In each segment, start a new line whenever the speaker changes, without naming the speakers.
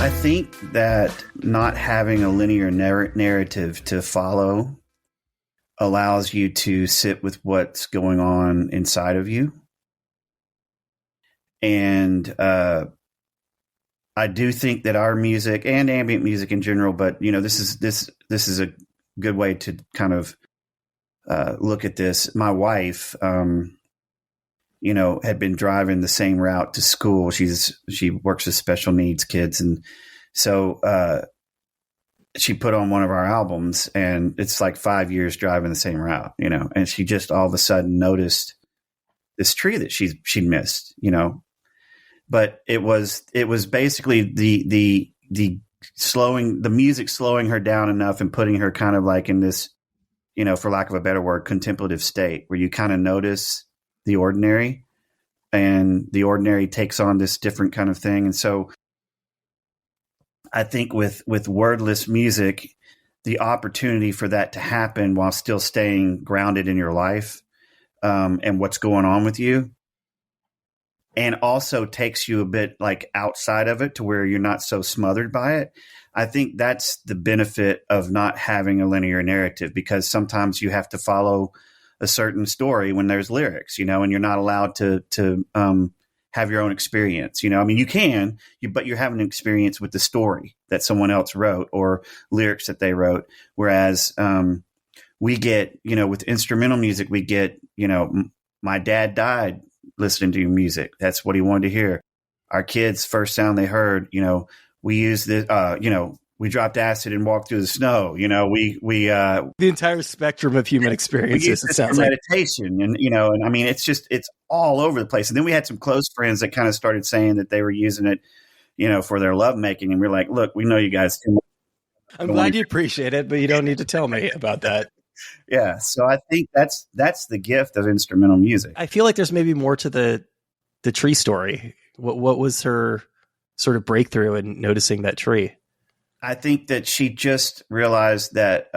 I think that not having a linear narrative to follow allows you to sit with what's going on inside of you. And I do think that our music and ambient music in general, but this is a good way to kind of look at this. My wife, had been driving the same route to school. She works with special needs kids, and so she put on one of our albums, and it's like 5 years driving the same route, and she just all of a sudden noticed this tree that she missed, but it was basically the slowing the music slowing her down enough and putting her kind of like in this, for lack of a better word, contemplative state where you kind of notice the ordinary, and the ordinary takes on this different kind of thing. And so I think with wordless music, the opportunity for that to happen while still staying grounded in your life and what's going on with you, and also takes you a bit like outside of it to where you're not so smothered by it. I think that's the benefit of not having a linear narrative, because sometimes you have to follow a certain story when there's lyrics, and you're not allowed to have your own experience. I mean, you can, but you're having an experience with the story that someone else wrote or lyrics that they wrote. Whereas we get, with instrumental music, we get, my dad died listening to your music. That's what he wanted to hear. Our kids, first sound they heard, we used this, we dropped acid and walked through the snow. The
entire spectrum of human experiences. It sounds like
meditation, and and I mean, it's all over the place. And then we had some close friends that kind of started saying that they were using it, for their lovemaking, and we're like, look, we know you guys.
I'm glad you appreciate it, but you don't need to tell me about that.
Yeah, so I think that's the gift of instrumental music.
I feel like there's maybe more to the tree story. What was her sort of breakthrough in noticing that tree?
I think that she just realized that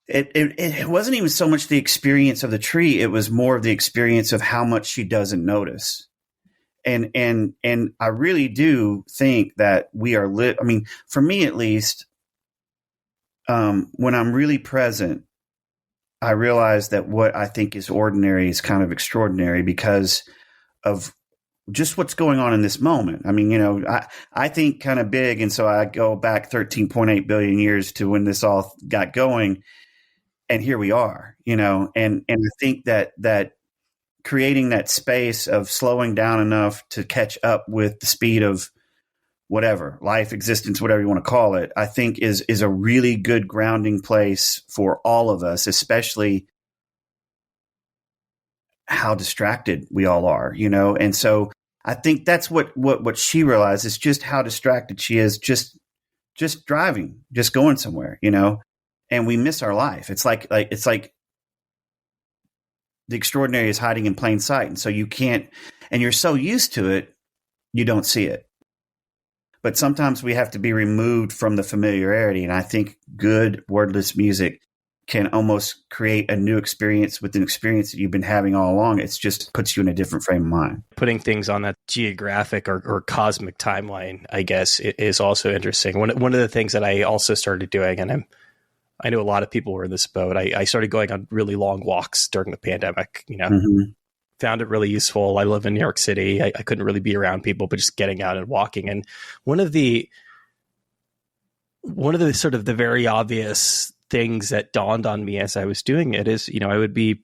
it wasn't even so much the experience of the tree; it was more of the experience of how much she doesn't notice. And I really do think that we are lit. I mean, for me at least, when I'm really present, I realize that what I think is ordinary is kind of extraordinary because of just what's going on in this moment. I mean, I think kind of big. And so I go back 13.8 billion years to when this all got going. And here we are, and I think that creating that space of slowing down enough to catch up with the speed of whatever, life, existence, whatever you want to call it, I think is a really good grounding place for all of us, especially how distracted we all are, and so I think that's what she realized is just how distracted she is, just driving, just going somewhere, and we miss our life. It's like the extraordinary is hiding in plain sight. And so you can't, and you're so used to it, you don't see it. But sometimes we have to be removed from the familiarity. And I think good wordless music can almost create a new experience with an experience that you've been having all along. It just puts you in a different frame of mind.
Putting things on that geographic or cosmic timeline, I guess, is also interesting. One of the things that I also started doing, and I know a lot of people were in this boat, I started going on really long walks during the pandemic, Found it really useful. I live in New York City. I couldn't really be around people, but just getting out and walking. And one of the sort of the very obvious things that dawned on me as I was doing it is, I'd be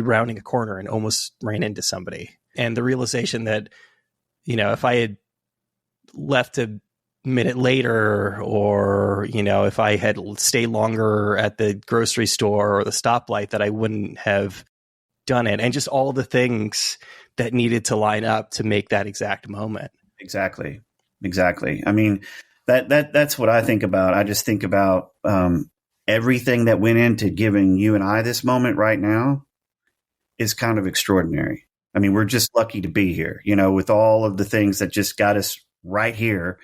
rounding a corner and almost ran into somebody. And the realization that, if I had left a minute later, or, if I had stayed longer at the grocery store or the stoplight, that I wouldn't have done it. And just all the things that needed to line up to make that exact moment.
Exactly. I mean, that's what I think about. I just think about everything that went into giving you and I this moment right now is kind of extraordinary. I mean, we're just lucky to be here, with all of the things that just got us right here.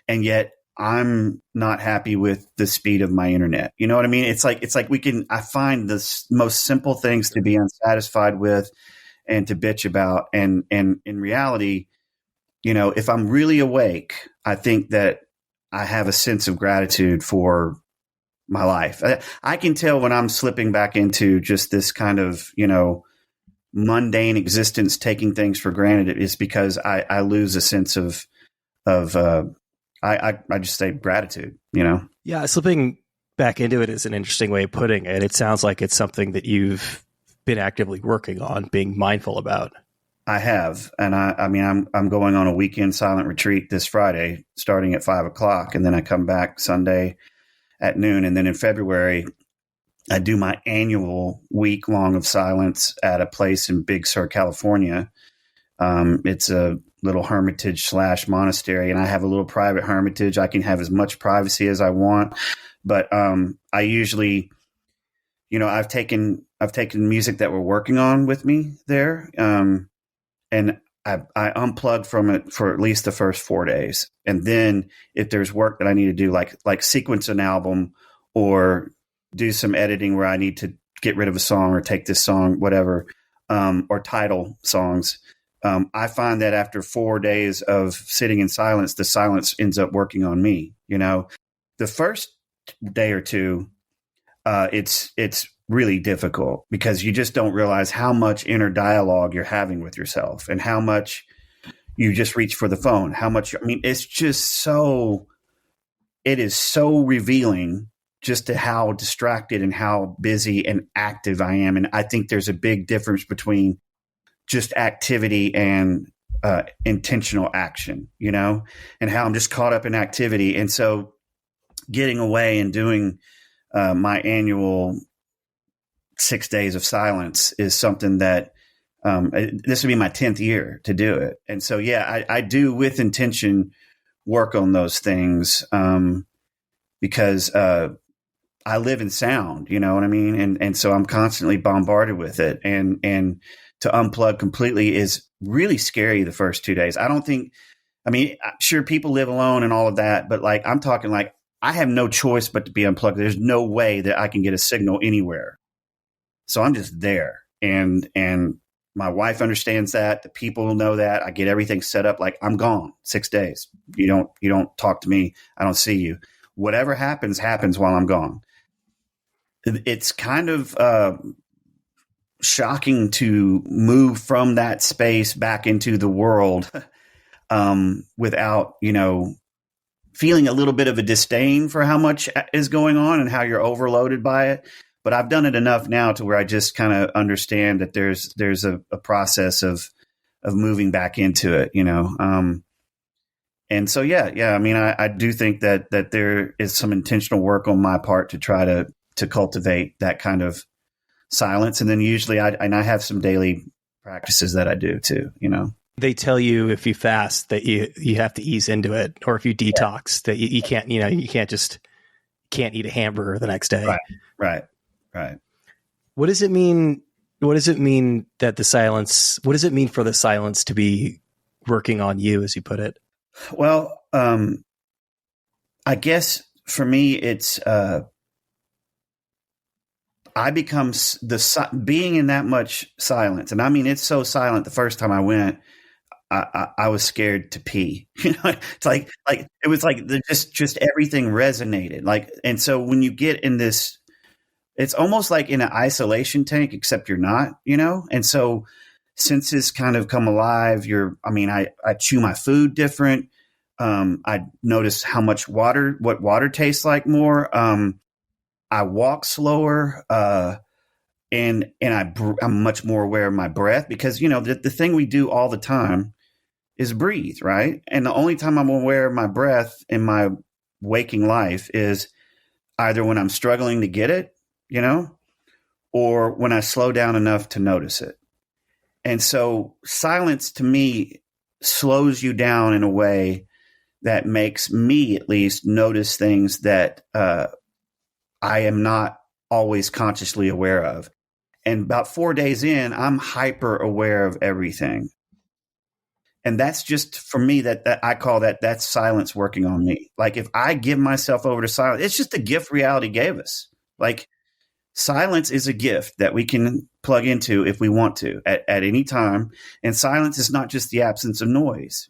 And yet I'm not happy with the speed of my internet. You know what I mean? It's like I find the most simple things to be unsatisfied with and to bitch about. And in reality, if I'm really awake, I think that I have a sense of gratitude for my life. I can tell when I'm slipping back into just this kind of, mundane existence, taking things for granted, is because I lose a sense of I just say gratitude.
Yeah, slipping back into it is an interesting way of putting it. It sounds like it's something that you've been actively working on, being mindful about.
I have, and I mean, I'm going on a weekend silent retreat this Friday, starting at 5:00, and then I come back Sunday at noon, and then in February I do my annual week long of silence at a place in Big Sur, California. It's a little hermitage / monastery, and I have a little private hermitage. I can have as much privacy as I want, but I usually, I've taken music that we're working on with me there, and I unplug from it for at least the first 4 days, and then if there's work that I need to do, like sequence an album or do some editing where I need to get rid of a song or take this song, whatever, or title songs. I find that after 4 days of sitting in silence, the silence ends up working on me. The first day or two, it's really difficult because you just don't realize how much inner dialogue you're having with yourself and how much you just reach for the phone. It's just it is so revealing just to how distracted and how busy and active I am. And I think there's a big difference between just activity and intentional action, and how I'm just caught up in activity. And so getting away and doing my annual 6 days of silence is something that this would be my 10th year to do it. And so, yeah, I do with intention work on those things because I live in sound, you know what I mean? And so I'm constantly bombarded with it. And to unplug completely is really scary the first 2 days. Sure, people live alone and all of that, but I'm talking I have no choice but to be unplugged. There's no way that I can get a signal anywhere. So I'm just there. And my wife understands that. The people know that. I get everything set up. I'm gone 6 days. You don't talk to me. I don't see you. Whatever happens while I'm gone. It's kind of shocking to move from that space back into the world without, feeling a little bit of a disdain for how much is going on and how you're overloaded by it. But I've done it enough now to where I just kind of understand that there's a process of moving back into it, and so, yeah. I do think that there is some intentional work on my part to try to cultivate that kind of silence. And then usually I have some daily practices that I do too,
They tell you if you fast that you have to ease into it, or if you detox that you can't, you can't eat a hamburger the next day.
Right.
What does it mean? What does it mean that the silence, what does it mean for the silence to be working on you, as you put it?
Well, I guess for me, it's, I become being in that much silence. And it's so silent. The first time I went, I was scared to pee. It's it was just everything resonated. And so when you get in this, it's almost like in an isolation tank, except you're not, And so senses kind of come alive. I chew my food different. I notice what water tastes like more. I walk slower, and I'm much more aware of my breath because, the thing we do all the time is breathe, right? And the only time I'm aware of my breath in my waking life is either when I'm struggling to get it, or when I slow down enough to notice it. And so silence to me slows you down in a way that makes me at least notice things that I am not always consciously aware of. And about 4 days in, I'm hyper aware of everything. And that's just for me that I call that's silence working on me. If I give myself over to silence, it's just a gift reality gave us. Silence is a gift that we can plug into if we want to at any time. And silence is not just the absence of noise,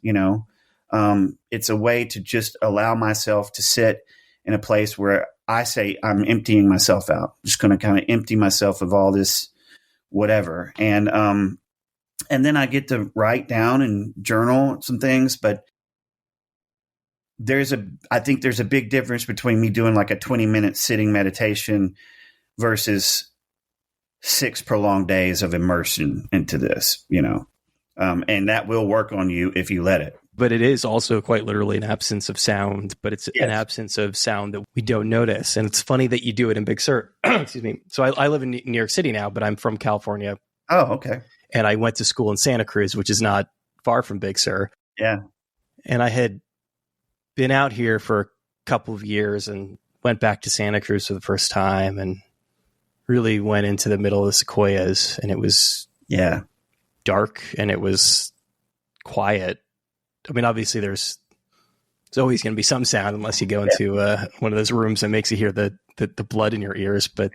It's a way to just allow myself to sit in a place where I say I'm emptying myself out, just going to kind of empty myself of all this whatever. And then I get to write down and journal some things, but I think there's a big difference between me doing like a 20-minute sitting meditation versus 6 prolonged days of immersion into this, and that will work on you if you let it.
But it is also quite literally an absence of sound, but it's an absence of sound that we don't notice. And it's funny that you do it in Big Sur. Excuse me. So I live in New York City now, but I'm from California.
Oh, okay.
And I went to school in Santa Cruz, which is not far from Big Sur.
Yeah.
And I had been out here for a couple of years and went back to Santa Cruz for the first time and really went into the middle of the sequoias, and it was dark and it was quiet. I mean, obviously there's always going to be some sound unless you go into one of those rooms that makes you hear the blood in your ears. But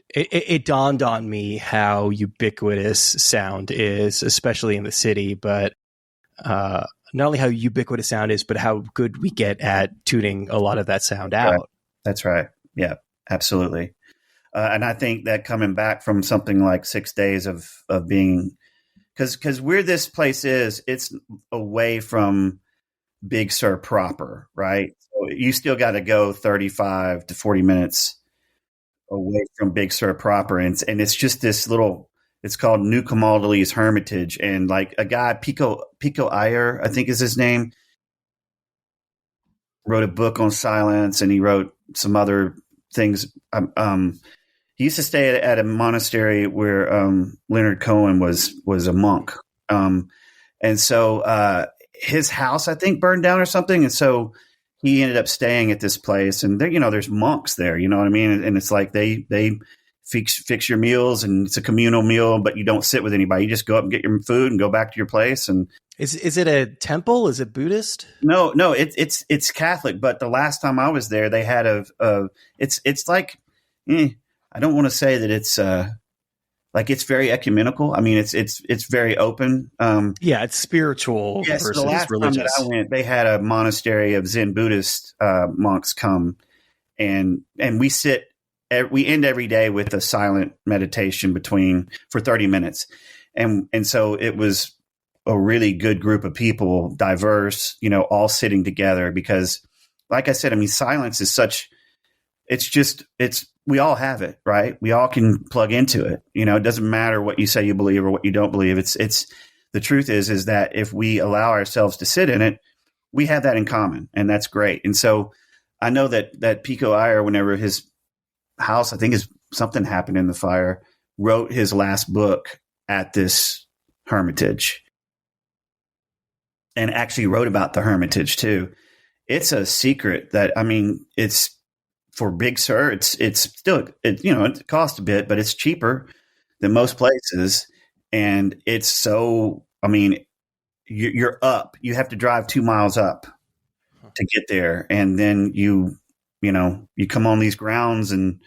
it dawned on me how ubiquitous sound is, especially in the city, but not only how ubiquitous sound is, but how good we get at tuning a lot of that sound out.
Right. That's right. Yeah, absolutely. And I think that coming back from something like 6 days of being, because where this place is, it's away from Big Sur proper, right? So you still got to go 35 to 40 minutes away from Big Sur proper. And it's just this little, it's called New Camaldolese Hermitage. And like a guy, Pico Iyer, I think is his name, wrote a book on silence, and he wrote some other things. He used to stay at a monastery where Leonard Cohen was a monk. And so his house, I think, burned down or something. And so he ended up staying at this place. And there, there's monks there, you know what I mean? And it's like they fix your meals, and it's a communal meal, but you don't sit with anybody. You just go up and get your food and go back to your place. And
is it a temple? Is it Buddhist?
No, it's Catholic. But the last time I was there, they had it's like, I don't want to say that it's like it's very ecumenical. I mean, it's very open.
It's spiritual versus
the last
religious.
time that I went, they had a monastery of Zen Buddhist monks come, and we end every day with a silent meditation for 30 minutes, and so it was a really good group of people, diverse, all sitting together, because, like I said, I mean, silence is such. We all have it, right? We all can plug into it. It doesn't matter what you say you believe or what you don't believe. It's the truth is that if we allow ourselves to sit in it, we have that in common, and that's great. And so I know that Pico Iyer, whenever his house, I think something happened in the fire, wrote his last book at this hermitage, and actually wrote about the hermitage too. It's a secret that, I mean, it's, for Big Sur, it's still, it costs a bit, but it's cheaper than most places. And it's so, I mean, you're up. You have to drive 2 miles up to get there. And then you come on these grounds, and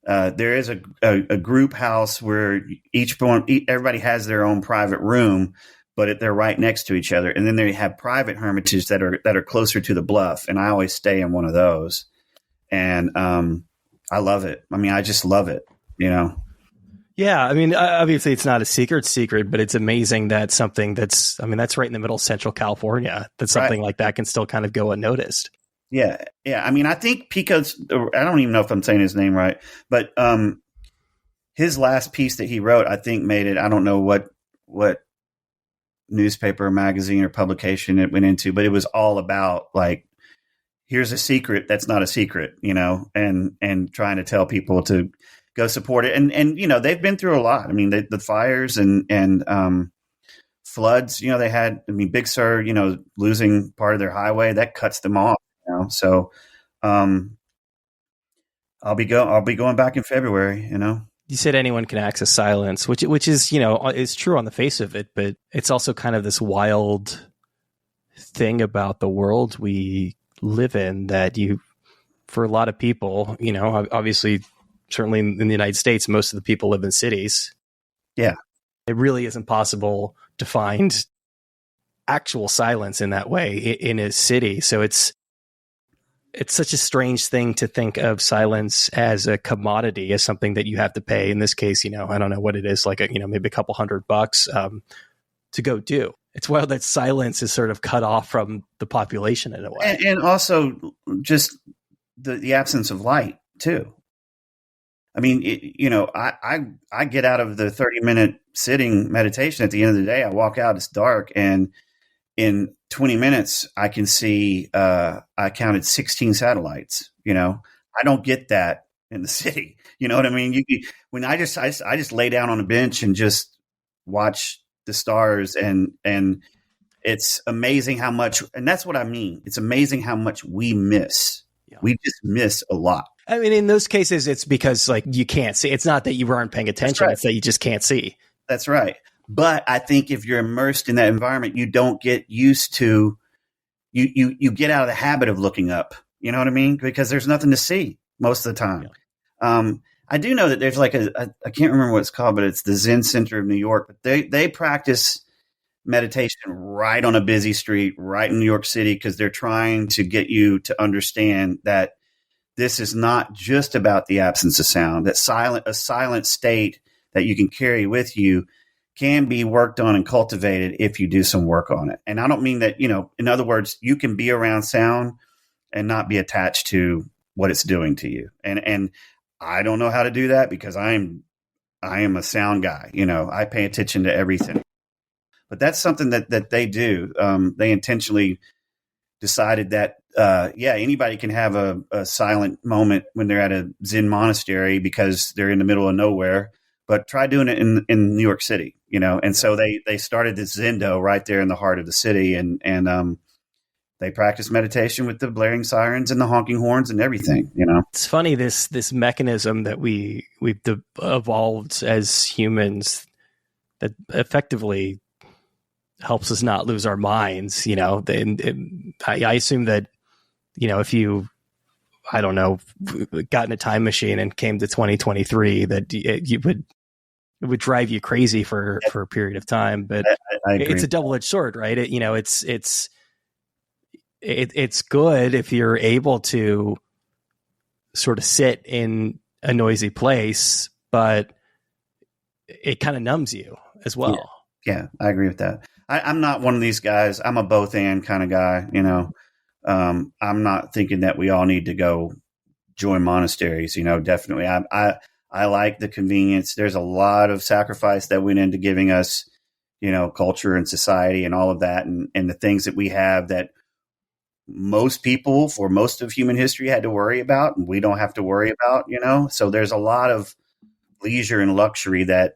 there is a group house where everybody has their own private room, but they're right next to each other. And then they have private hermitages that are closer to the bluff. And I always stay in one of those. And I love it. I mean, I just love it,
Yeah, I mean, obviously it's not a secret, but it's amazing that something that's right in the middle of Central California, that something like that can still kind of go unnoticed.
Yeah. I mean, I think Pico's, I don't even know if I'm saying his name right, but his last piece that he wrote, I think made it, I don't know what newspaper or magazine or publication it went into, but it was all about, like, here's a secret that's not a secret, and trying to tell people to go support it. And they've been through a lot. I mean, the fires and floods, they had, Big Sur, losing part of their highway, that cuts them off, So I'll be going back in February,
You said anyone can access silence, which is, is true on the face of it, but it's also kind of this wild thing about the world we live in, that for a lot of people, obviously, certainly in the United States, most of the people live in cities.
Yeah.
It really isn't possible to find actual silence in that way in a city. So it's such a strange thing to think of silence as a commodity, as something that you have to pay. In this case, I don't know what it is, like maybe a couple $100 to go do. It's wild that silence is sort of cut off from the population in a way.
And also just the absence of light too. I mean, I get out of the 30-minute sitting meditation. At the end of the day, I walk out, it's dark, and in 20 minutes, I can see, I counted 16 satellites. I don't get that in the city. You know what I mean? When I just lay down on a bench and just watch the stars, and it's amazing how much, and that's what I mean. It's amazing how much we miss. Yeah. We just miss a lot.
I mean, in those cases, it's because you can't see. It's not that you weren't paying attention. Right. It's that you just can't see.
That's right. But I think if you're immersed in that environment, you don't get used to, you get out of the habit of looking up. You know what I mean? Because there's nothing to see most of the time. Yeah. I do know that there's like I can't remember what it's called, but it's the Zen Center of New York. But they practice meditation right on a busy street, right in New York City, because they're trying to get you to understand that this is not just about the absence of sound, that a silent state that you can carry with you can be worked on and cultivated if you do some work on it. And I don't mean that, in other words, you can be around sound and not be attached to what it's doing to you. And I don't know how to do that because I am a sound guy. I pay attention to everything. But that's something that they do. They intentionally decided that, anybody can have a silent moment when they're at a Zen monastery because they're in the middle of nowhere, but try doing it in New York City, And so they started this Zendo right there in the heart of the city. And they practice meditation with the blaring sirens and the honking horns and everything,
It's funny, this mechanism that we've evolved as humans that effectively helps us not lose our minds. I assume that, if you, I don't know, got in a time machine and came to 2023, that it would drive you crazy for a period of time. But
I agree.
It's a double-edged sword, right? It's good if you're able to sort of sit in a noisy place, but it kind of numbs you as well.
Yeah, I agree with that. I'm not one of these guys. I'm a both and kind of guy, I'm not thinking that we all need to go join monasteries, definitely. I like the convenience. There's a lot of sacrifice that went into giving us, culture and society and all of that. And the things that we have that most people for most of human history had to worry about, and we don't have to worry about, so there's a lot of leisure and luxury that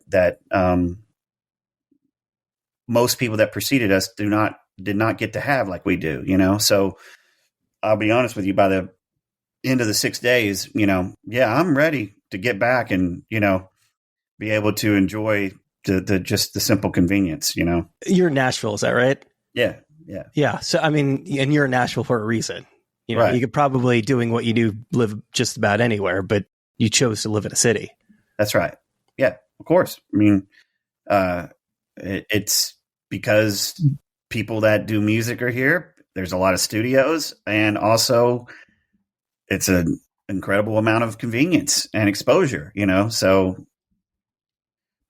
most people that preceded us did not get to have like we do, So I'll be honest with you, by the end of the 6 days, I'm ready to get back and, be able to enjoy just the simple convenience,
You're in Nashville, is that right?
Yeah.
Yeah. So, I mean, and you're in Nashville for a reason.
Right.
You could probably, doing what you do, live just about anywhere, but you chose to live in a city.
That's right. Yeah, of course. I mean, it's because people that do music are here. There's a lot of studios, and also it's an incredible amount of convenience and exposure, so,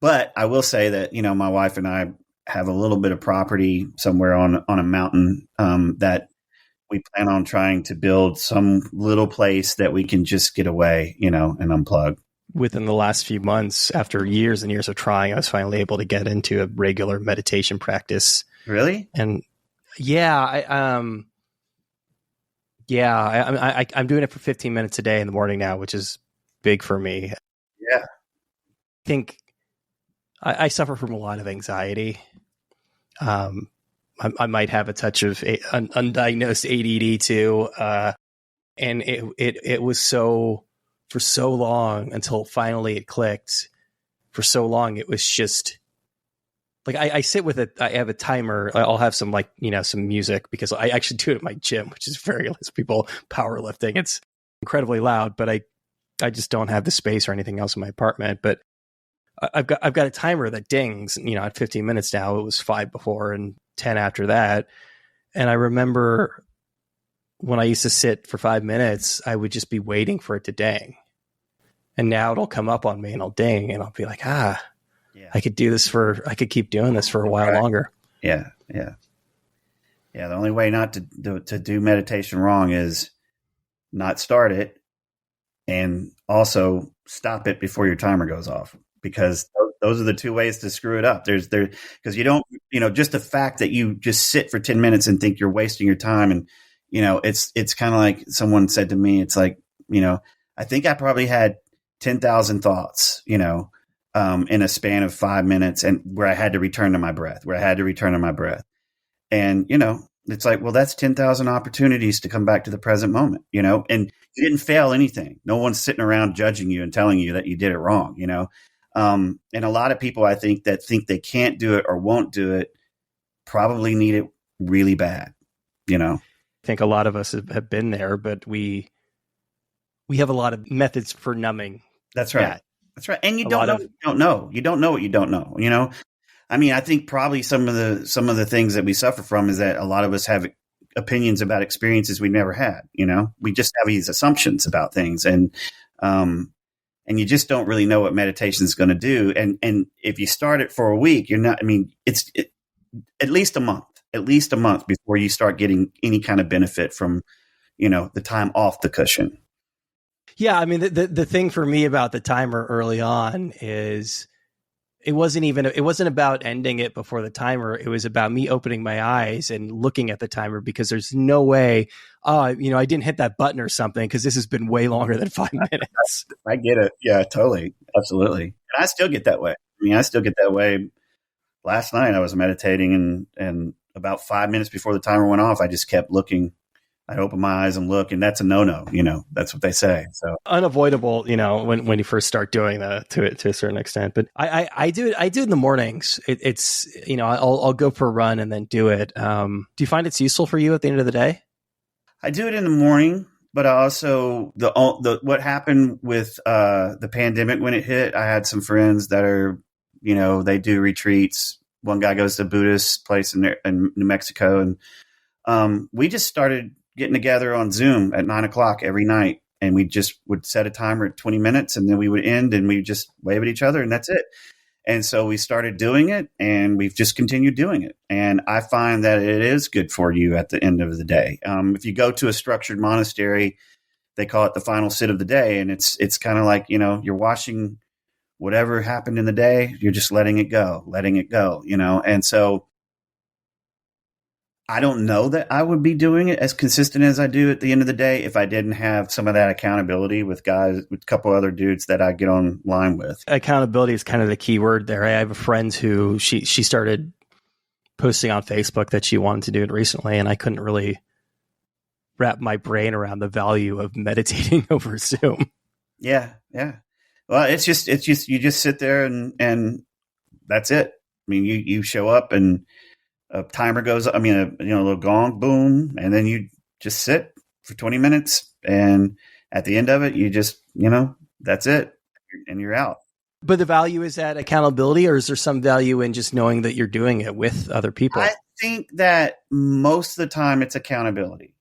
but I will say that, my wife and I have a little bit of property somewhere on a mountain, that we plan on trying to build some little place that we can just get away, and unplug.
Within the last few months, after years and years of trying, I was finally able to get into a regular meditation practice.
Really?
And I'm doing it for 15 minutes a day in the morning now, which is big for me.
Yeah.
I think I suffer from a lot of anxiety. I might have a touch of undiagnosed ADD too. And it was for so long until finally it clicked. For so long, it was just like I sit with it. I have a timer. I'll have some some music because I actually do it at my gym, which is very less people powerlifting. It's incredibly loud, but I just don't have the space or anything else in my apartment. But I've got a timer that dings, at 15 minutes now. It was 5 before and 10 after that. And I remember when I used to sit for 5 minutes, I would just be waiting for it to ding. And now it'll come up on me and I'll ding and I'll be like, I could keep doing this for a while longer.
Yeah. Yeah. Yeah. The only way not to do meditation wrong is not start it and also stop it before your timer goes off, because those are the two ways to screw it up. Because you don't, just the fact that you just sit for 10 minutes and think you're wasting your time. And, it's kind of like someone said to me, it's like, I think I probably had 10,000 thoughts, in a span of 5 minutes, and where I had to return to my breath, And, it's like, well, that's 10,000 opportunities to come back to the present moment, and you didn't fail anything. No one's sitting around judging you and telling you that you did it wrong, and a lot of people, I think, that think they can't do it or won't do it probably need it really bad,
I think a lot of us have been there, but we have a lot of methods for numbing.
That's right. That's right. And you don't know what you don't know. You don't know what you don't know, I mean, I think probably some of the things that we suffer from is that a lot of us have opinions about experiences we never had. We just have these assumptions about things, and you just don't really know what meditation is going to do. And if you start it for a week, you're not. I mean, it's at least a month before you start getting any kind of benefit from, the time off the cushion.
Yeah, I mean, the thing for me about the timer early on is it wasn't about ending it before the timer. It was about me opening my eyes and looking at the timer, because there's no way, I didn't hit that button or something, because this has been way longer than 5 minutes.
I get it. Yeah, totally. Absolutely. And I still get that way. Last night I was meditating and about 5 minutes before the timer went off, I just kept looking. I'd open my eyes and look, and that's a no-no. That's what they say. So
unavoidable, when you first start doing that to a certain extent. But I do it in the mornings. It's I'll go for a run and then do it. Do you find it's useful for you at the end of the day?
I do it in the morning, but I also what happened with the pandemic when it hit. I had some friends that are they do retreats. One guy goes to a Buddhist place in New Mexico, and we just started getting together on Zoom at 9:00 every night. And we just would set a timer at 20 minutes, and then we would end, and we just wave at each other, and that's it. And so we started doing it, and we've just continued doing it. And I find that it is good for you at the end of the day. If you go to a structured monastery, they call it the final sit of the day. And it's kind of like, you're washing whatever happened in the day. You're just letting it go. And so I don't know that I would be doing it as consistent as I do at the end of the day if I didn't have some of that accountability with a couple other dudes that I get online with.
Accountability is kind of the key word there. I have a friend who she started posting on Facebook that she wanted to do it recently, and I couldn't really wrap my brain around the value of meditating over Zoom.
Yeah. Yeah. Well, it's just you just sit there and that's it. I mean, you show up and a timer goes, a little gong, boom, and then you just sit for 20 minutes, and at the end of it, you just, that's it, and you're out.
But the value is that accountability, or is there some value in just knowing that you're doing it with other people?
I think that most of the time it's accountability,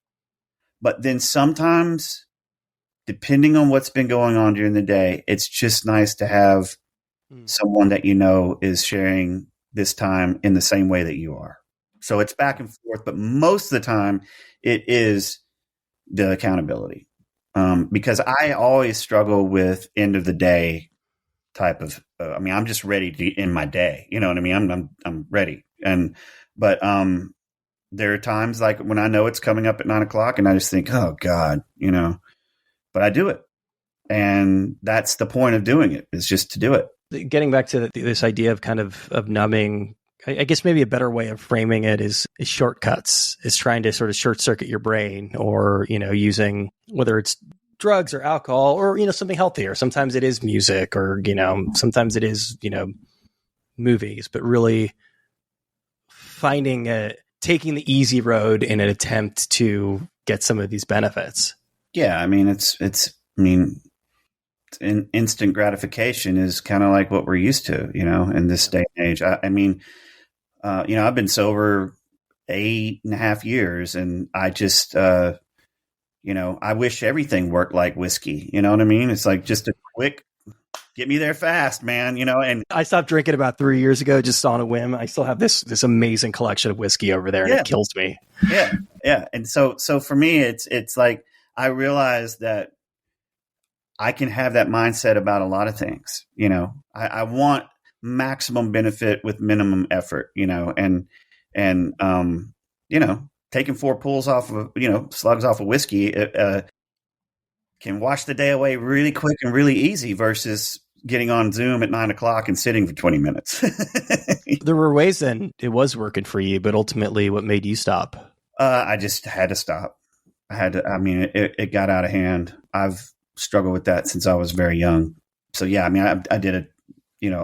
but then sometimes, depending on what's been going on during the day, it's just nice to have someone that is sharing this time in the same way that you are. So it's back and forth, but most of the time it is the accountability. Because I always struggle with end of the day type of, I'm just ready to end my day. You know what I mean? I'm ready. But there are times like when I know it's coming up at 9:00 and I just think, oh God, but I do it. And that's the point of doing it, is just to do it.
Getting back to this idea of kind of numbing, I guess maybe a better way of framing it is shortcuts, is trying to sort of short circuit your brain, or, using, whether it's drugs or alcohol or, something healthier. Sometimes it is music, or, sometimes it is, movies, but really taking the easy road in an attempt to get some of these benefits.
Yeah. I mean, instant gratification is kind of like what we're used to, in this day and age. I mean, I've been sober 8.5 years, and I just, I wish everything worked like whiskey. You know what I mean? It's like just a quick, get me there fast, man. And
I stopped drinking about 3 years ago, just on a whim. I still have this amazing collection of whiskey over there, and it kills me.
Yeah. And so for me, it's like, I realize that I can have that mindset about a lot of things. I want maximum benefit with minimum effort, and taking 4 pulls off of, slugs off of whiskey, can wash the day away really quick and really easy versus getting on Zoom at 9:00 and sitting for 20 minutes.
There were ways then it was working for you, but ultimately what made you stop?
I just had to stop. It got out of hand. I've struggled with that since I was very young. So yeah, I did a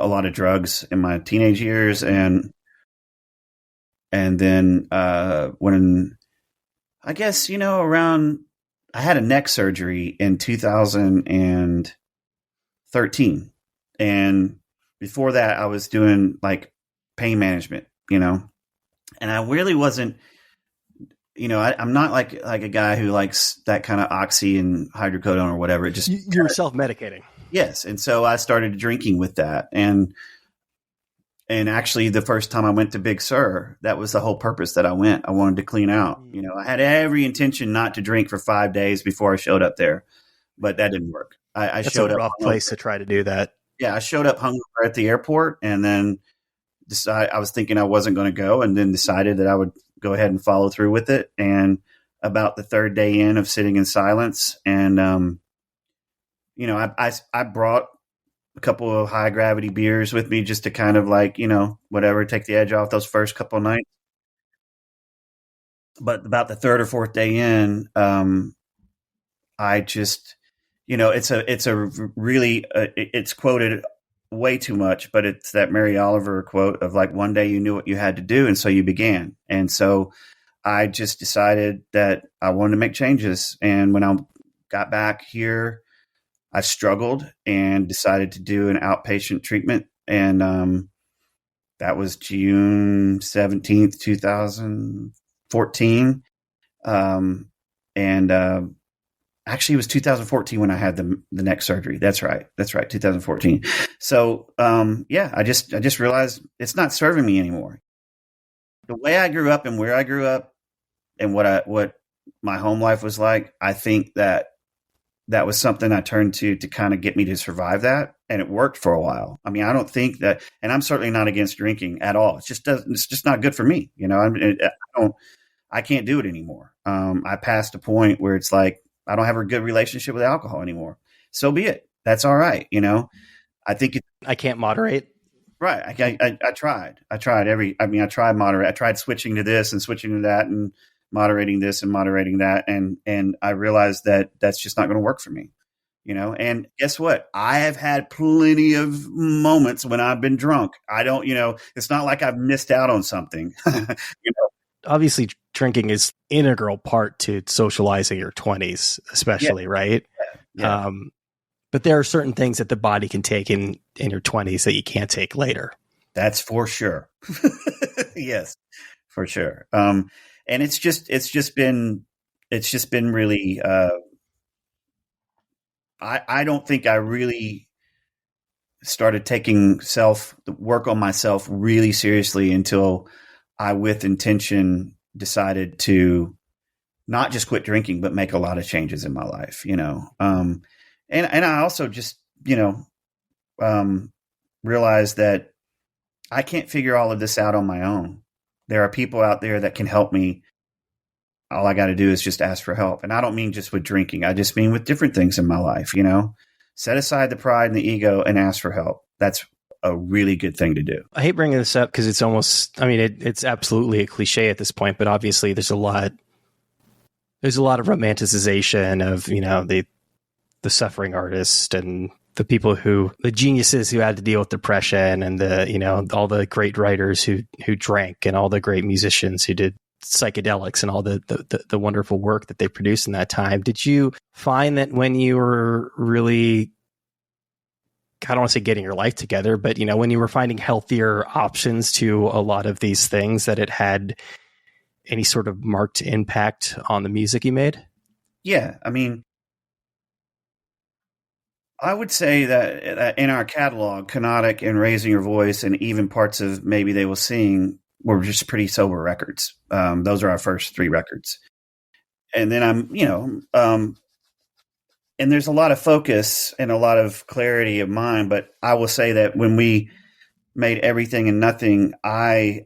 lot of drugs in my teenage years, and then when I guess around, I had a neck surgery in 2013, and before that I was doing like pain management, and I really wasn't. I'm not like a guy who likes that kind of oxy and hydrocodone or whatever. It just,
you were self-medicating.
Yes. And so I started drinking with that. And actually the first time I went to Big Sur, that was the whole purpose that I went. I wanted to clean out. I had every intention not to drink for 5 days before I showed up there, but that didn't work.
That's showed a rough place to try to do that.
Yeah. I showed up hungover at the airport, and then I was thinking I wasn't going to go, and then decided that I would go ahead and follow through with it. And about the third day in of sitting in silence, and I brought a couple of high gravity beers with me just to kind of like, whatever, take the edge off those first couple of nights. But about the third or fourth day in, I just, it's a really, it's quoted way too much, but it's that Mary Oliver quote of like, one day you knew what you had to do, and so you began. And so I just decided that I wanted to make changes. And when I got back here, I struggled and decided to do an outpatient treatment. And that was June 17th, 2014. Actually, it was 2014 when I had the neck surgery. That's right. 2014. So, I just realized it's not serving me anymore. The way I grew up and where I grew up and what my home life was like, I think that was something I turned to kind of get me to survive that. And it worked for a while. I don't think that, and I'm certainly not against drinking at all. It's just not good for me. I can't do it anymore. I passed a point where it's like, I don't have a good relationship with alcohol anymore. So be it. That's all right. I think
I can't moderate.
Right. I tried. I tried moderate. I tried switching to this and switching to that and moderating this and moderating that. And I realized that that's just not going to work for me, and guess what? I have had plenty of moments when I've been drunk. I don't, it's not like I've missed out on something,
Obviously, drinking is integral part to socializing your 20s, especially, right?
Yeah.
But there are certain things that the body can take in your 20s that you can't take later.
That's for sure. Yes, for sure. And it's just been really, I don't think I really started taking work on myself really seriously until I, with intention, decided to not just quit drinking, but make a lot of changes in my life, and I also just, realized that I can't figure all of this out on my own. There are people out there that can help me. All I got to do is just ask for help. And I don't mean just with drinking. I just mean with different things in my life, set aside the pride and the ego and ask for help. That's a really good thing to do.
I hate bringing this up because it's almost, it's absolutely a cliche at this point, but obviously there's a lot of romanticization of, the suffering artist and the geniuses who had to deal with depression, and all the great writers who drank, and all the great musicians who did psychedelics, and all the wonderful work that they produced in that time. Did you find that when you were really I don't want to say getting your life together, but when you were finding healthier options to a lot of these things, that it had any sort of marked impact on the music you made?
Yeah, I mean, I would say that in our catalog, Canonic and Raising Your Voice, and even parts of Maybe They Will Sing, were just pretty sober records. Those are our first 3 records. And then and there's a lot of focus and a lot of clarity of mind, but I will say that when we made Everything and Nothing, I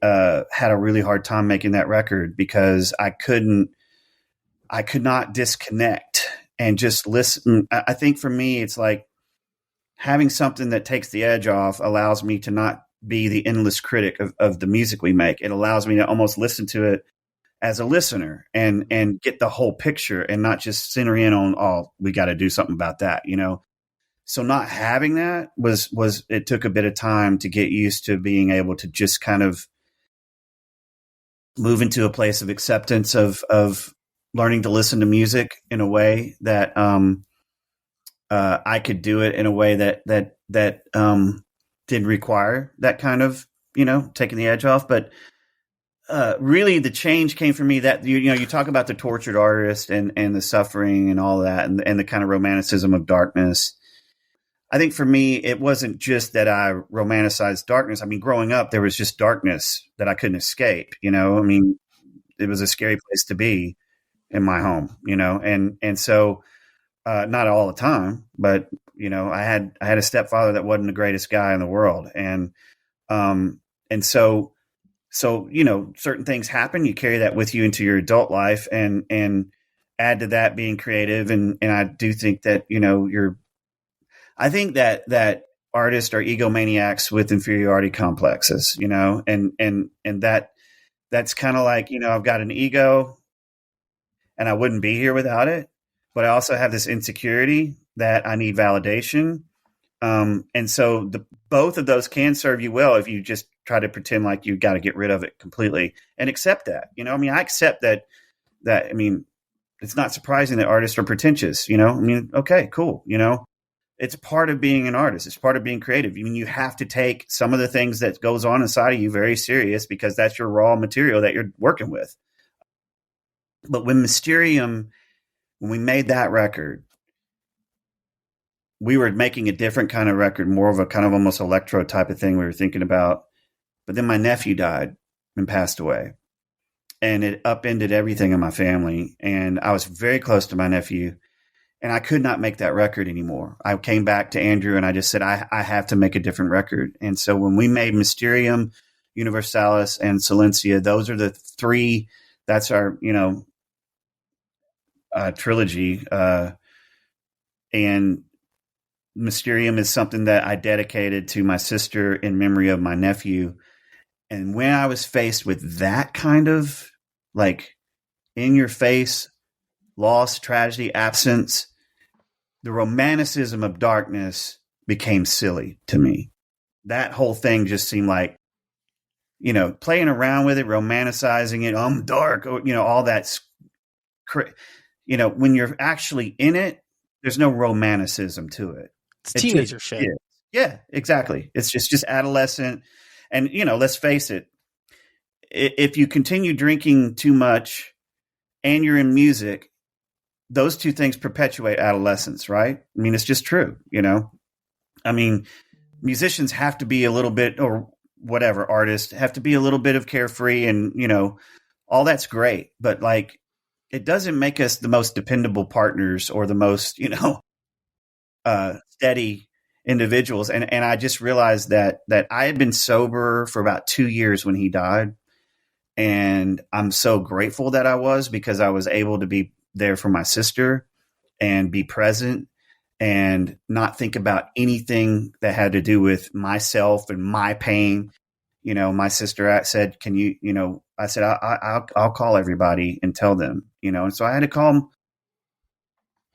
had a really hard time making that record because I could not disconnect and just listen. I think for me, it's like having something that takes the edge off allows me to not be the endless critic of the music we make. It allows me to almost listen to it as a listener and get the whole picture and not just center in on, oh, we got to do something about that, So not having that was it took a bit of time to get used to being able to just kind of move into a place of acceptance of learning to listen to music in a way that I could do it in a way that didn't require that kind of taking the edge off. But really, the change came for me that you talk about the tortured artist and the suffering and all that and the kind of romanticism of darkness. I think for me, it wasn't just that I romanticized darkness. I mean, growing up, there was just darkness that I couldn't escape. I mean, it was a scary place to be in my home. And so not all the time, but I had a stepfather that wasn't the greatest guy in the world, and so certain things happen. You carry that with you into your adult life, and add to that being creative, and I do think that I think that artists are egomaniacs with inferiority complexes, and that's kind of like, I've got an ego and I wouldn't be here without it, but I also have this insecurity that I need validation. And so both of those can serve you well if you just try to pretend like you got to get rid of it completely and accept that, I mean, I accept that, I mean, it's not surprising that artists are pretentious, I mean, okay, cool. It's part of being an artist. It's part of being creative. I mean, you have to take some of the things that goes on inside of you very serious because that's your raw material that you're working with. But when we made that record, we were making a different kind of record, more of a kind of almost electro type of thing we were thinking about. But then my nephew died and passed away, and it upended everything in my family. And I was very close to my nephew, and I could not make that record anymore. I came back to Andrew and I just said, I have to make a different record. And so when we made Mysterium, Universalis, and Silencia, those are the 3, that's our, trilogy. And Mysterium is something that I dedicated to my sister in memory of my nephew. And when I was faced with that kind of like in your face loss, tragedy, absence, the romanticism of darkness became silly to me. That whole thing just seemed like, playing around with it, romanticizing it, I'm dark, or, all that's, when you're actually in it, there's no romanticism to it.
It's teenager shit.
Yeah, exactly. It's just adolescent. And, let's face it, if you continue drinking too much and you're in music, those two things perpetuate adolescence, right? I mean, it's just true, I mean, musicians have to be a little bit, or whatever, artists have to be a little bit of carefree and, all that's great. But like, it doesn't make us the most dependable partners or the most, steady individuals. And I just realized that I had been sober for about 2 years when he died. And I'm so grateful that I was, because I was able to be there for my sister and be present and not think about anything that had to do with myself and my pain. My sister said, can you, I said, I'll call everybody and tell them, and so I had to call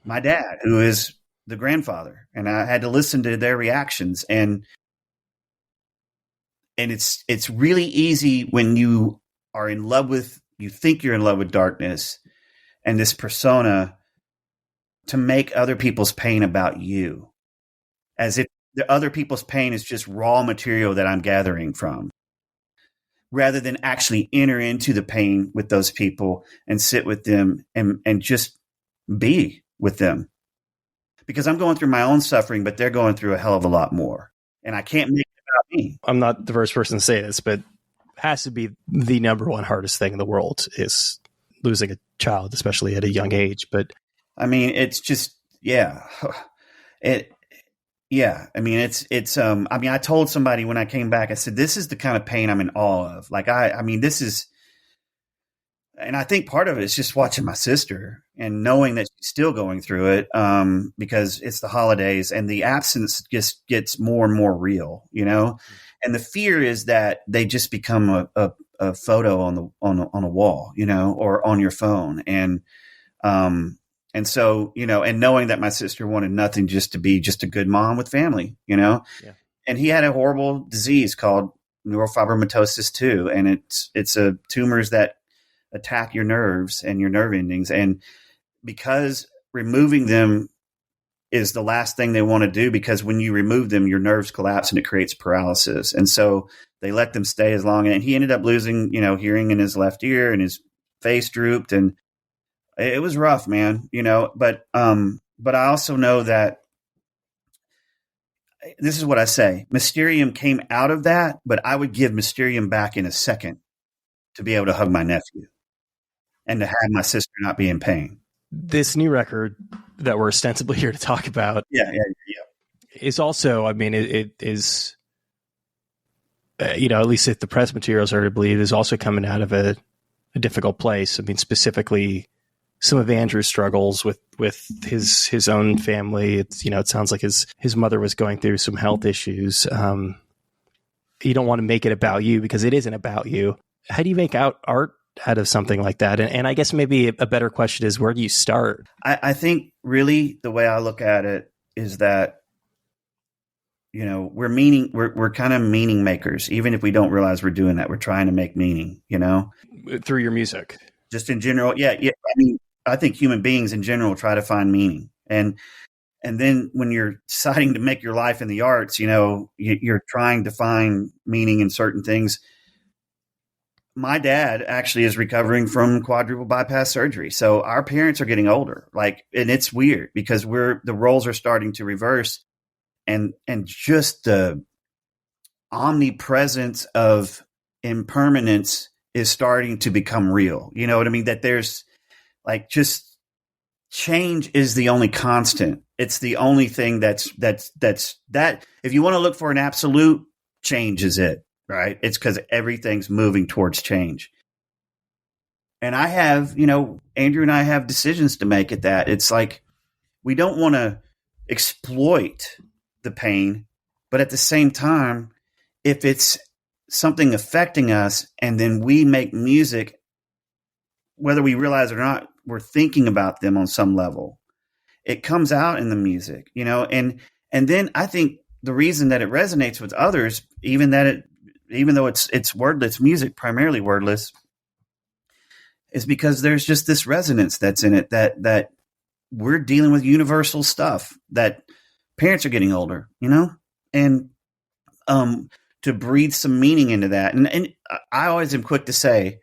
my dad, who is the grandfather, and I had to listen to their reactions. And it's really easy when you are in love with, you think you're in love with darkness and this persona, to make other people's pain about you, as if the other people's pain is just raw material that I'm gathering from, rather than actually enter into the pain with those people and sit with them and just be with them. Because I'm going through my own suffering, but they're going through a hell of a lot more. And I can't make it about me.
I'm not the first person to say this, but has to be the number one hardest thing in the world is losing a child, especially at a young age. But
I mean, it's just, yeah. I mean, I mean, I told somebody when I came back, I said, this is the kind of pain I'm in awe of. Like, I mean, this is, and I think part of it is just watching my sister and knowing that she's still going through it, because it's the holidays and the absence just gets more and more real, you know? And the fear is that they just become a photo on a wall, you know, or on your phone. And so, you know, and knowing that my sister wanted nothing just to be just a good mom with family, you know, and he had a horrible disease called neurofibromatosis too. And it's a tumors that attack your nerves and your nerve endings. And because removing them is the last thing they want to do, because when you remove them, your nerves collapse and it creates paralysis. And so they let them stay as long. And he ended up losing, you know, hearing in his left ear, and his face drooped, and it was rough, man, you know, but I also know that this is what I say. Mysterium came out of that, but I would give Mysterium back in a second to be able to hug my nephew and to have my sister not be in pain.
This new record that we're ostensibly here to talk about, is also, I mean, it is, you know, at least if the press materials are to believe, is also coming out of a difficult place. I mean, specifically some of Andrew's struggles with his own family. It's, you know, it sounds like his mother was going through some health issues. You don't want to make it about you because it isn't about you. How do you make art out of something like that? And I guess maybe a better question is, where do you start?
I think really the way I look at it is that, you know, we're kind of meaning makers. Even if we don't realize we're doing that, we're trying to make meaning, you know,
through your music.
Just in general. Yeah. I mean, I think human beings in general try to find meaning. And then when you're deciding to make your life in the arts, you know, you're trying to find meaning in certain things. My dad actually is recovering from quadruple bypass surgery. So our parents are getting older, and it's weird because the roles are starting to reverse, and just the omnipresence of impermanence is starting to become real. You know what I mean? That there's just change is the only constant. It's the only thing that's that. If you want to look for an absolute, change is it, right? It's because everything's moving towards change. And I have, you know, Andrew and I have decisions to make at that. It's like, we don't want to exploit the pain, but at the same time, if it's something affecting us and then we make music, whether we realize it or not, we're thinking about them on some level. It comes out in the music, you know, and then I think the reason that it resonates with others, even though it's wordless music, primarily wordless, is because there's just this resonance that's in it that we're dealing with universal stuff, that parents are getting older, you know, and to breathe some meaning into that. And I always am quick to say,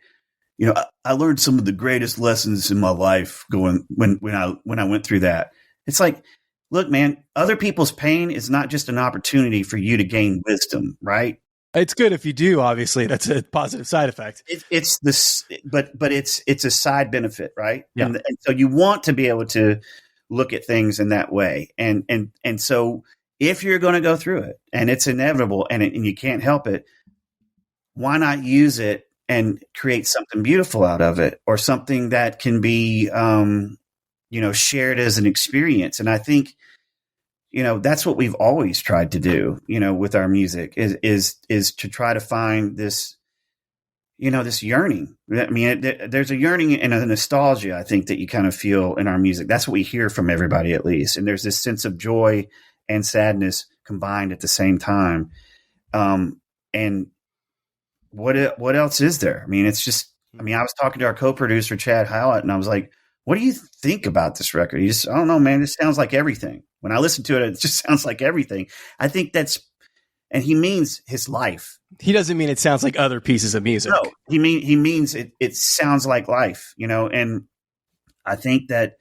you know, I learned some of the greatest lessons in my life when I went through that. It's like, look, man, other people's pain is not just an opportunity for you to gain wisdom, right?
It's good if you do. Obviously, that's a positive side effect.
It's this, but it's a side benefit, right?
Yeah.
And so you want to be able to look at things in that way, and so if you're going to go through it and it's inevitable and you can't help it, why not use it and create something beautiful out of it, or something that can be, you know, shared as an experience? And I think, you know, that's what we've always tried to do, you know, with our music is to try to find this, you know, this yearning. I mean, there's a yearning and a nostalgia, I think, that you kind of feel in our music. That's what we hear from everybody, at least. And there's this sense of joy and sadness combined at the same time. And what else is there? I mean, it's just, I mean, I was talking to our co-producer, Chad Howlett, and I was like, what do you think about this record? I don't know, man, this sounds like everything. When I listen to it, it just sounds like everything. I think and he means his life.
He doesn't mean it sounds like other pieces of music.
No, he means it sounds like life, and I think that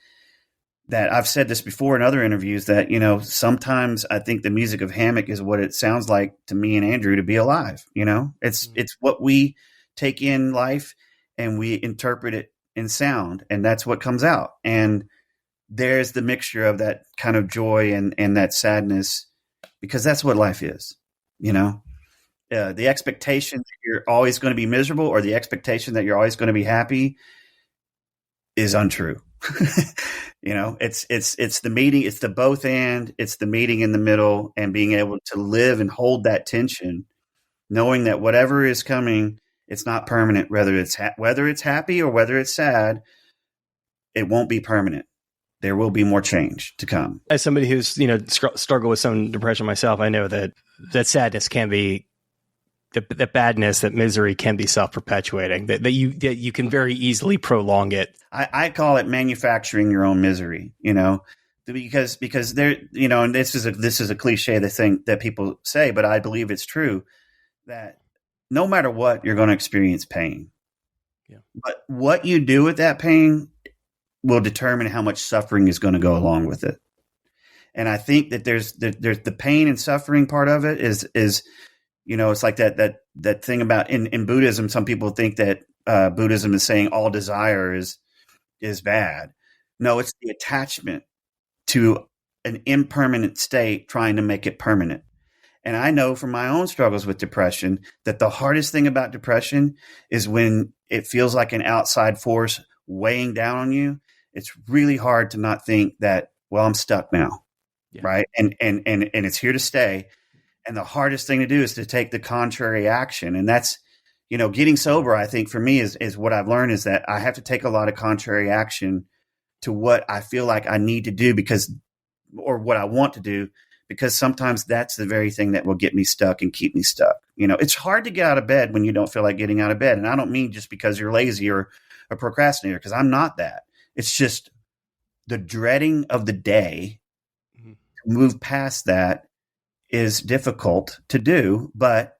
I've said this before in other interviews that, sometimes I think the music of Hammock is what it sounds like to me and Andrew to be alive. It's what we take in life and we interpret it in sound, and that's what comes out. And there's the mixture of that kind of joy and that sadness, because that's what life is, the expectation that you're always going to be miserable or the expectation that you're always going to be happy is untrue. It's the meeting, it's the both and it's the meeting in the middle, and being able to live and hold that tension, knowing that whatever is coming, it's not permanent, whether it's happy or whether it's sad, it won't be permanent. There will be more change to come.
As somebody who's, struggled with some depression myself, I know that sadness can be, that badness, that misery can be self-perpetuating, that you can very easily prolong it.
I call it manufacturing your own misery, because there, and this is a cliche, the thing that people say, but I believe it's true, that no matter what, you're going to experience pain.
Yeah.
But what you do with that pain will determine how much suffering is going to go along with it. And I think that there's the pain and suffering part of it is it's like that thing about in Buddhism. Some people think that Buddhism is saying all desire is bad. No, it's the attachment to an impermanent state, trying to make it permanent. And I know from my own struggles with depression that the hardest thing about depression is when it feels like an outside force weighing down on you. It's really hard to not think that, well, I'm stuck now. Yeah. Right. And it's here to stay. And the hardest thing to do is to take the contrary action. And that's, getting sober, I think for me is what I've learned is that I have to take a lot of contrary action to what I feel like I need to do or what I want to do, because sometimes that's the very thing that will get me stuck and keep me stuck. It's hard to get out of bed when you don't feel like getting out of bed. And I don't mean just because you're lazy or a procrastinator, because I'm not that. It's just the dreading of the day. Mm-hmm. To move past that is difficult to do, but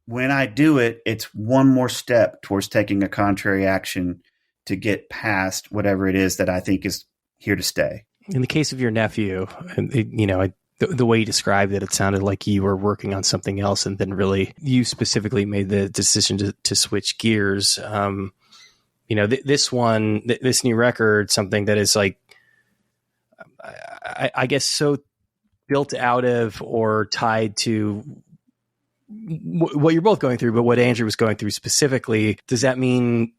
when I do it, it's one more step towards taking a contrary action to get past whatever it is that I think is here to stay.
In the case of your nephew, the way you described it, it sounded like you were working on something else, and then really you specifically made the decision to switch gears. This new record, something that is like, I guess, so built out of or tied to what you're both going through, but what Andrew was going through specifically. Does that mean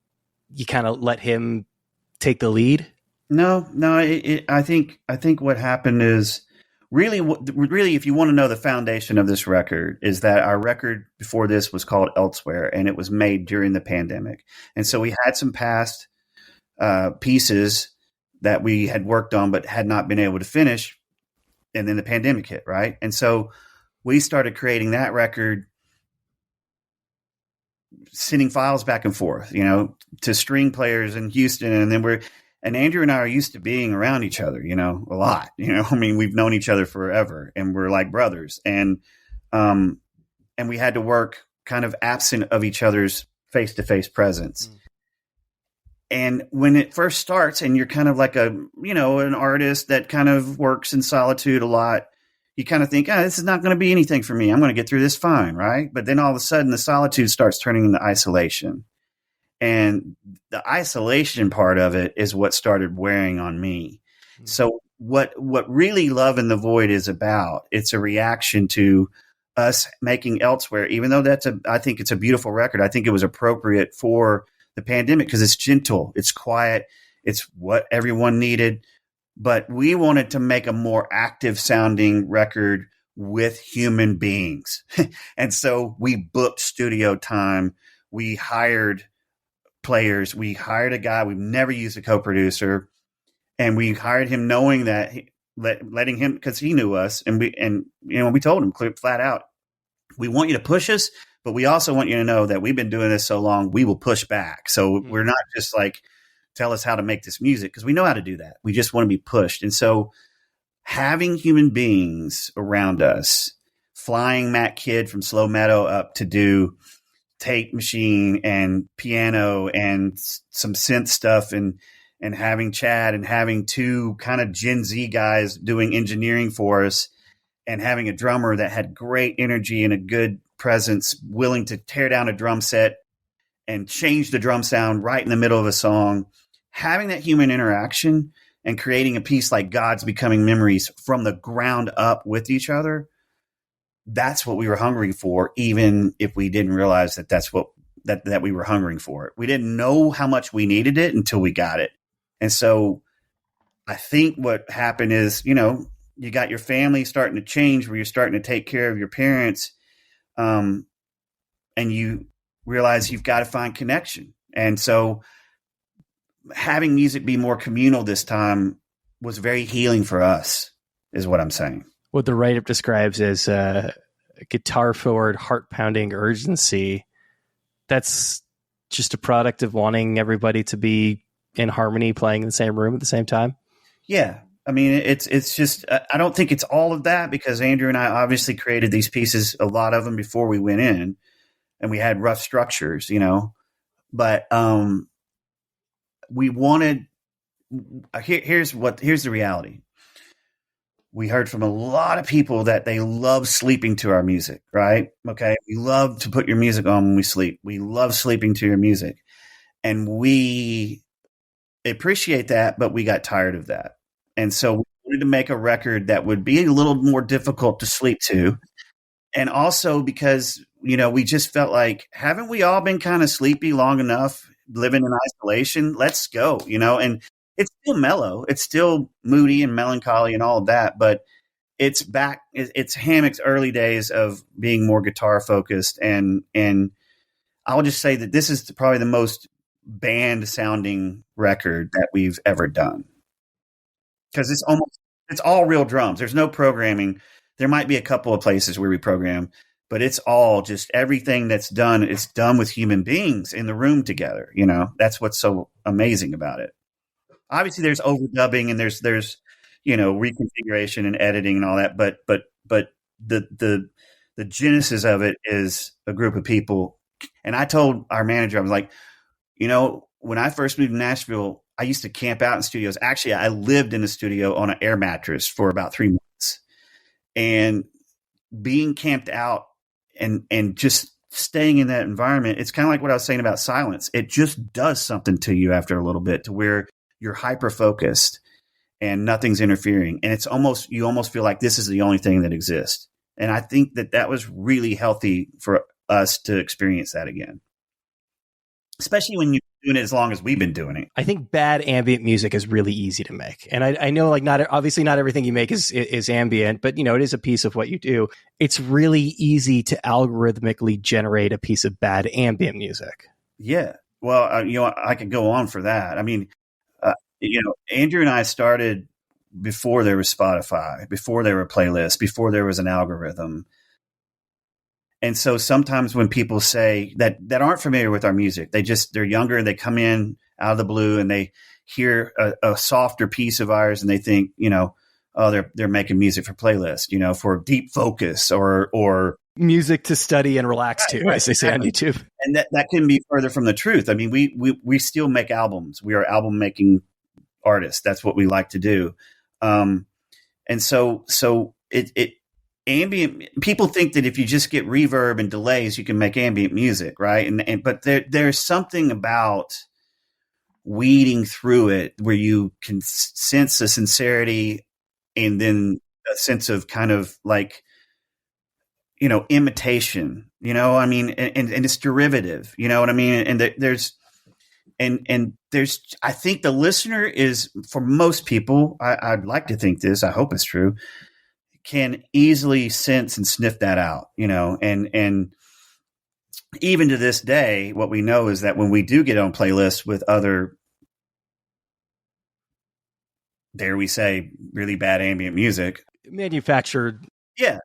you kind of let him take the lead?
No. I think what happened is really, if you want to know the foundation of this record, is that our record before this was called Elsewhere, and it was made during the pandemic. And so we had some past pieces that we had worked on but had not been able to finish. And then the pandemic hit, right? And so we started creating that record, sending files back and forth, to string players in Houston. And then Andrew and I are used to being around each other, a lot, we've known each other forever, and we're like brothers. And we had to work kind of absent of each other's face-to-face presence. Mm. And when it first starts and you're kind of like an artist that kind of works in solitude a lot, you kind of think, this is not going to be anything for me. I'm going to get through this fine. Right. But then all of a sudden the solitude starts turning into isolation. And the isolation part of it is what started wearing on me. Mm-hmm. So what really Love in the Void is about, it's a reaction to us making Elsewhere, even though I think it's a beautiful record. I think it was appropriate for the pandemic because it's gentle, it's quiet, it's what everyone needed. But we wanted to make a more active sounding record with human beings. And so we booked studio time. We hired players. We hired a guy. We've never used a co-producer. And we hired him knowing that letting him, because he knew us. And we told him flat out, we want you to push us, but we also want you to know that we've been doing this so long, we will push back. So we're not just like, tell us how to make this music, because we know how to do that. We just want to be pushed. And so having human beings around us, flying Matt Kidd from Slow Meadow up to do tape machine and piano and some synth stuff, and having Chad and having two kind of Gen Z guys doing engineering for us, and having a drummer that had great energy and a good presence, willing to tear down a drum set and change the drum sound right in the middle of a song. Having that human interaction and creating a piece like God's Becoming Memories from the ground up with each other, that's what we were hungry for, even if we didn't realize that that's what that we were hungering for it. We didn't know how much we needed it until we got it. And so I think what happened is, you got your family starting to change, where you're starting to take care of your parents, and you realize you've got to find connection. And so having music be more communal this time was very healing for us, is what I'm saying.
What the write-up describes as guitar-forward, heart-pounding urgency, that's just a product of wanting everybody to be in harmony, playing in the same room at the same time?
Yeah. I mean, it's just, I don't think it's all of that, because Andrew and I obviously created these pieces, a lot of them before we went in, and we had rough structures, but we wanted, here's the reality. We heard from a lot of people that they love sleeping to our music, right? Okay. We love to put your music on when we sleep. We love sleeping to your music. And we appreciate that, but we got tired of that. And so we wanted to make a record that would be a little more difficult to sleep to. And also because, we just felt like, haven't we all been kind of sleepy long enough, living in isolation? Let's go, and it's still mellow. It's still moody and melancholy and all of that, but it's back. It's Hammock's early days of being more guitar focused. And I'll just say that this is probably the most band sounding record that we've ever done. Because it's all real drums. There's no programming. There might be a couple of places where we program, but it's all just everything that's done. It's done with human beings in the room together. That's what's so amazing about it. Obviously there's overdubbing and there's reconfiguration and editing and all that, but the genesis of it is a group of people. And I told our manager, I was like, when I first moved to Nashville, I used to camp out in studios. Actually, I lived in a studio on an air mattress for about 3 months, and being camped out and just staying in that environment, it's kind of like what I was saying about silence. It just does something to you after a little bit, to where you're hyper focused and nothing's interfering. And you almost feel like this is the only thing that exists. And I think that was really healthy for us to experience that again, especially when you're doing it as long as we've been doing it.
I think bad ambient music is really easy to make. And I know, like, not everything you make is ambient, but it is a piece of what you do. It's really easy to algorithmically generate a piece of bad ambient music.
Yeah. Well, I could go on for that. I mean, Andrew and I started before there was Spotify, before there were playlists, before there was an algorithm. And so sometimes when people say that aren't familiar with our music, they're younger and they come in out of the blue and they hear a softer piece of ours and they think, they're making music for playlists, for deep focus or
music to study and relax to, as they say on YouTube.
And that couldn't be further from the truth. I mean, we still make albums. We are album making artists. That's what we like to do. And so ambient, people think that if you just get reverb and delays, you can make ambient music, right? But there's something about weeding through it where you can sense the sincerity and then a sense of kind of like, imitation, I mean, and it's derivative, you know what I mean? And there's, I think the listener is, for most people, I'd like to think this, I hope it's true, can easily sense and sniff that out, and even to this day, what we know is that when we do get on playlists with other, dare we say, really bad ambient music,
manufactured.
Yeah.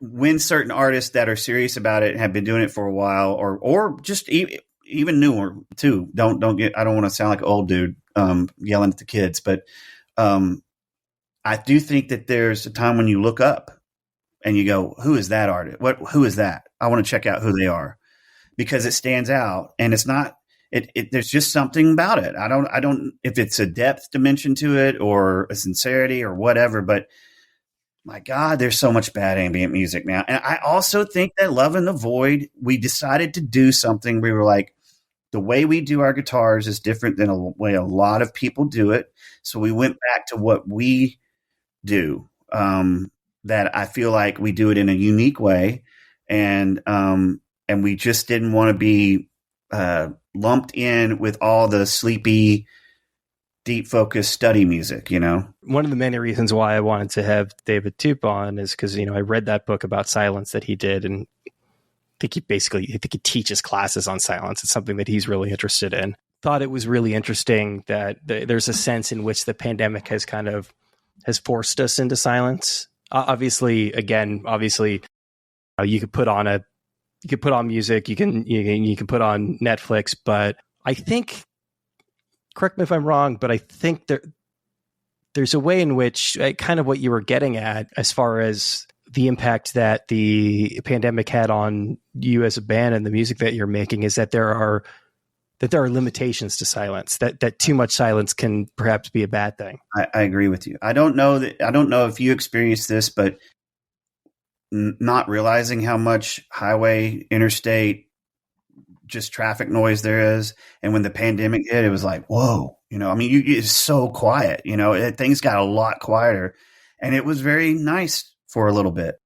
When certain artists that are serious about it and have been doing it for a while, or just even newer too, I don't want to sound like an old dude, yelling at the kids, but, I do think that there's a time when you look up and you go, who is that artist? Who is that? I want to check out who they are, because it stands out, and it's not, there's just something about it. I don't, if it's a depth dimension to it or a sincerity or whatever, but my God, there's so much bad ambient music now. And I also think that Love in the Void, we decided to do something. We were like, the way we do our guitars is different than the way a lot of people do it. So we went back to what we do, that I feel like we do it in a unique way. And we just didn't want to be lumped in with all the sleepy, deep focus study music, you know?
One of the many reasons why I wanted to have David Toop on is because, you know, I read that book about silence that he did, and I think he teaches classes on silence. It's something that he's really interested in. Thought it was really interesting that there's a sense in which the pandemic has forced us into silence. Obviously, you could put on music, you can put on Netflix, but I think, correct me if I'm wrong, but I think there's a way in which kind of what you were getting at as far as the impact that the pandemic had on you as a band and the music that you're making is that there are limitations to silence, that too much silence can perhaps be a bad thing.
I agree with you. I don't know if you experienced this, but not realizing how much highway, interstate, just traffic noise there is. And when the pandemic hit, it was like, whoa, you know, I mean, it's so quiet, you know, things got a lot quieter, and it was very nice for a little bit.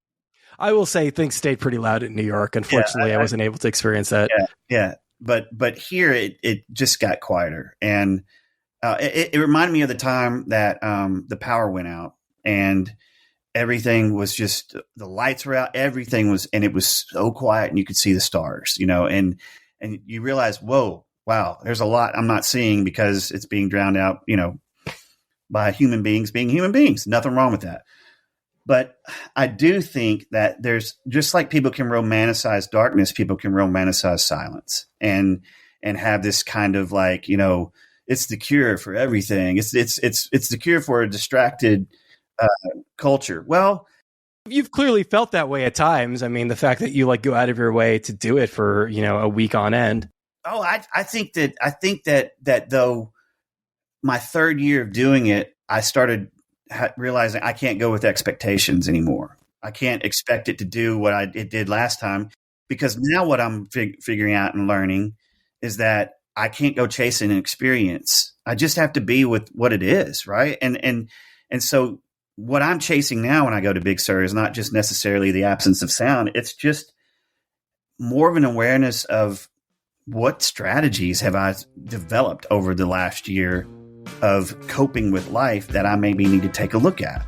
I will say things stayed pretty loud in New York. Unfortunately, I wasn't able to experience that.
Yeah. But here it just got quieter. And it reminded me of the time that the power went out and everything was just, the lights were out, everything was, and it was so quiet and you could see the stars, you know, and you realize, whoa, wow, there's a lot I'm not seeing because it's being drowned out, you know, by human beings being human beings. Nothing wrong with that. But I do think that there's, just like people can romanticize darkness, people can romanticize silence and have this kind of like, you know, it's the cure for everything. It's the cure for a distracted culture. Well,
you've clearly felt that way at times. I mean, the fact that you like go out of your way to do it for, you know, a week on end.
Oh, I think that though my third year of doing it, I started realizing I can't go with expectations anymore. I can't expect it to do what it did last time, because now what I'm figuring out and learning is that I can't go chasing an experience. I just have to be with what it is. Right. And so what I'm chasing now when I go to Big Sur is not just necessarily the absence of sound. It's just more of an awareness of what strategies have I developed over the last year of coping with life that I maybe need to take a look at.